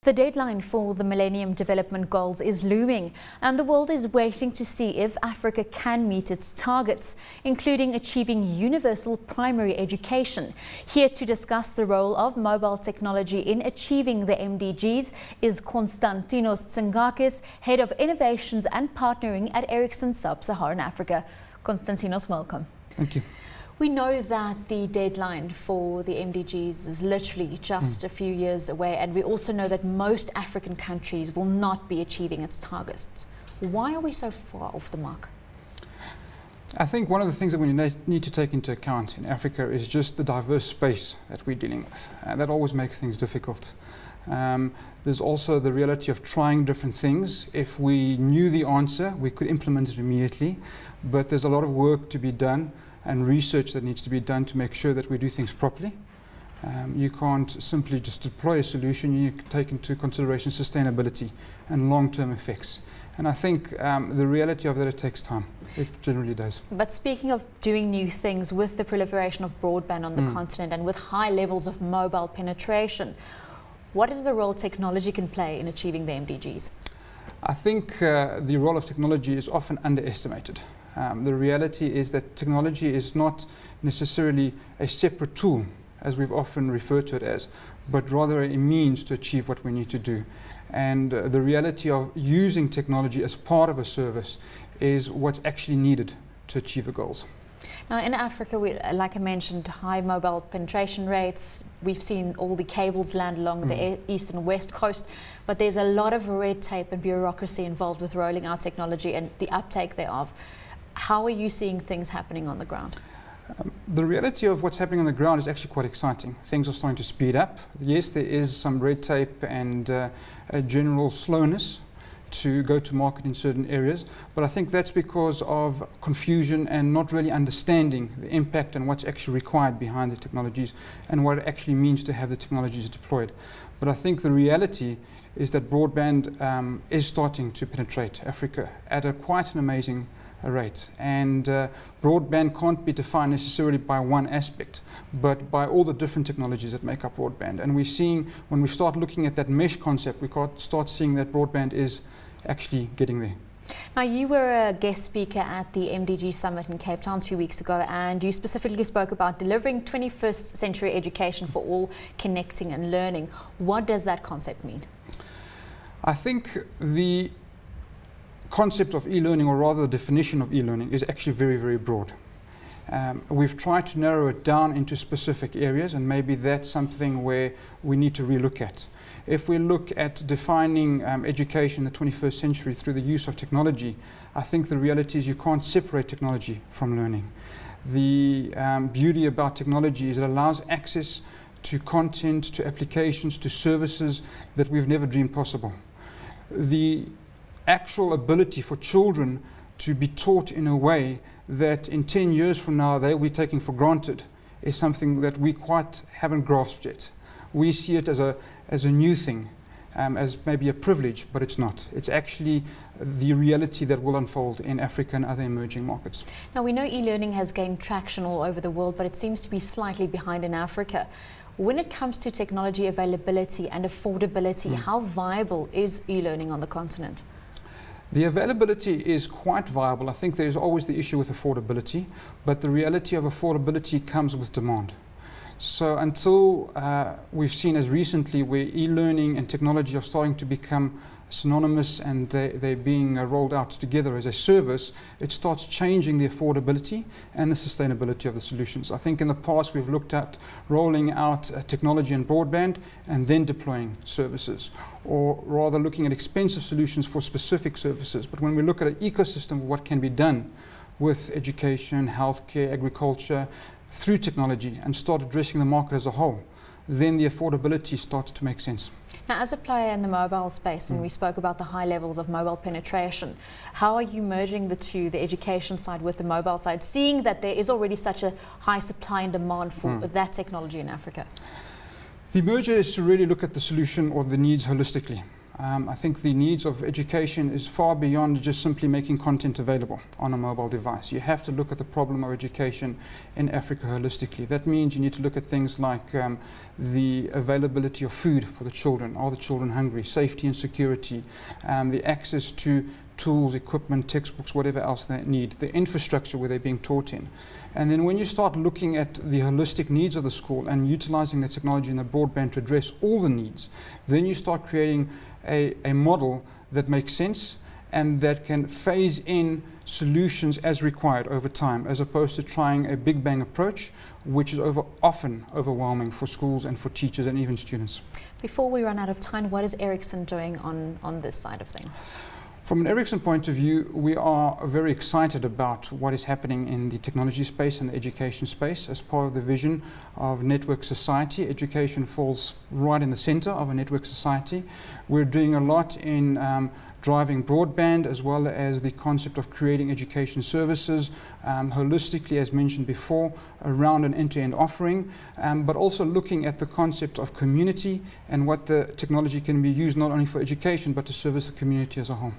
The deadline for the Millennium Development Goals is looming, and the world is waiting to see if Africa can meet its targets, including achieving universal primary education. Here to discuss the role of mobile technology in achieving the MDGs is Konstantinos Tzingakis, Head of Innovations and Partnering at Ericsson Sub-Saharan Africa. Konstantinos, welcome. Thank you. We know that the deadline for the MDGs is literally just a few years away, and we also know that most African countries will not be achieving its targets. Why are we so far off the mark? I think one of the things that we need to take into account in Africa is just the diverse space that we're dealing with. That always makes things difficult. There's also the reality of trying different things. If we knew the answer, we could implement it immediately, but there's a lot of work to be done and research that needs to be done to make sure that we do things properly. You can't simply just deploy a solution. You need to take into consideration sustainability and long-term effects. And I think the reality of that, it takes time. It generally does. But speaking of doing new things, with the proliferation of broadband on the continent and with high levels of mobile penetration, what is the role technology can play in achieving the MDGs? I think the role of technology is often underestimated. The reality is that technology is not necessarily a separate tool, as we've often referred to it as, but rather a means to achieve what we need to do. And the reality of using technology as part of a service is what's actually needed to achieve the goals. Now in Africa, like I mentioned, high mobile penetration rates. We've seen all the cables land along the east and west coast, but there's a lot of red tape and bureaucracy involved with rolling out technology and the uptake thereof. How are you seeing things happening on the ground? The reality of what's happening on the ground is actually quite exciting. Things are starting to speed up. Yes, there is some red tape and a general slowness to go to market in certain areas, but I think that's because of confusion and not really understanding the impact and what's actually required behind the technologies and what it actually means to have the technologies deployed. But I think the reality is that broadband is starting to penetrate Africa at quite an amazing rate, and broadband can't be defined necessarily by one aspect, but by all the different technologies that make up broadband. And we're seeing, when we start looking at that mesh concept, we can't start seeing that broadband is actually getting there. Now, you were a guest speaker at the MDG Summit in Cape Town 2 weeks ago, and you specifically spoke about delivering 21st century education for all, connecting and learning. What does that concept mean? I think the concept of e-learning, or rather the definition of e-learning, is actually very, very broad. We've tried to narrow it down into specific areas, and maybe that's something where we need to relook at. If we look at defining education in the 21st century through the use of technology, I think the reality is you can't separate technology from learning. The beauty about technology is it allows access to content, to applications, to services that we've never dreamed possible. The actual ability for children to be taught in a way that in 10 years from now they'll be taking for granted is something that we quite haven't grasped yet. We see it as a new thing, as maybe a privilege, but it's not. It's actually the reality that will unfold in Africa and other emerging markets. Now, we know e-learning has gained traction all over the world, but it seems to be slightly behind in Africa. When it comes to technology availability and affordability, how viable is e-learning on the continent? The availability is quite viable. I think there's always the issue with affordability, but the reality of affordability comes with demand. So until we've seen as recently where e-learning and technology are starting to become synonymous and they're being rolled out together as a service, it starts changing the affordability and the sustainability of the solutions. I think in the past we've looked at rolling out technology and broadband and then deploying services, or rather looking at expensive solutions for specific services. But when we look at an ecosystem of what can be done with education, healthcare, agriculture, through technology, and start addressing the market as a whole, then the affordability starts to make sense. Now, as a player in the mobile space, and we spoke about the high levels of mobile penetration, how are you merging the two, the education side with the mobile side, seeing that there is already such a high supply and demand for that technology in Africa? The merger is to really look at the solution or the needs holistically. I think the needs of education is far beyond just simply making content available on a mobile device. You have to look at the problem of education in Africa holistically. That means you need to look at things like the availability of food for the children. Are the children hungry? Safety and security, the access to tools, equipment, textbooks, whatever else they need, the infrastructure where they're being taught in. And then when you start looking at the holistic needs of the school and utilizing the technology and the broadband to address all the needs, then you start creating a model that makes sense and that can phase in solutions as required over time, as opposed to trying a big bang approach, which is often overwhelming for schools and for teachers and even students. Before we run out of time, what is Ericsson doing on this side of things? From an Ericsson point of view, we are very excited about what is happening in the technology space and the education space. As part of the vision of network society, education falls right in the center of a network society. We're doing a lot in driving broadband, as well as the concept of creating education services holistically, as mentioned before, around an end-to-end offering, but also looking at the concept of community and what the technology can be used not only for education but to service the community as a whole.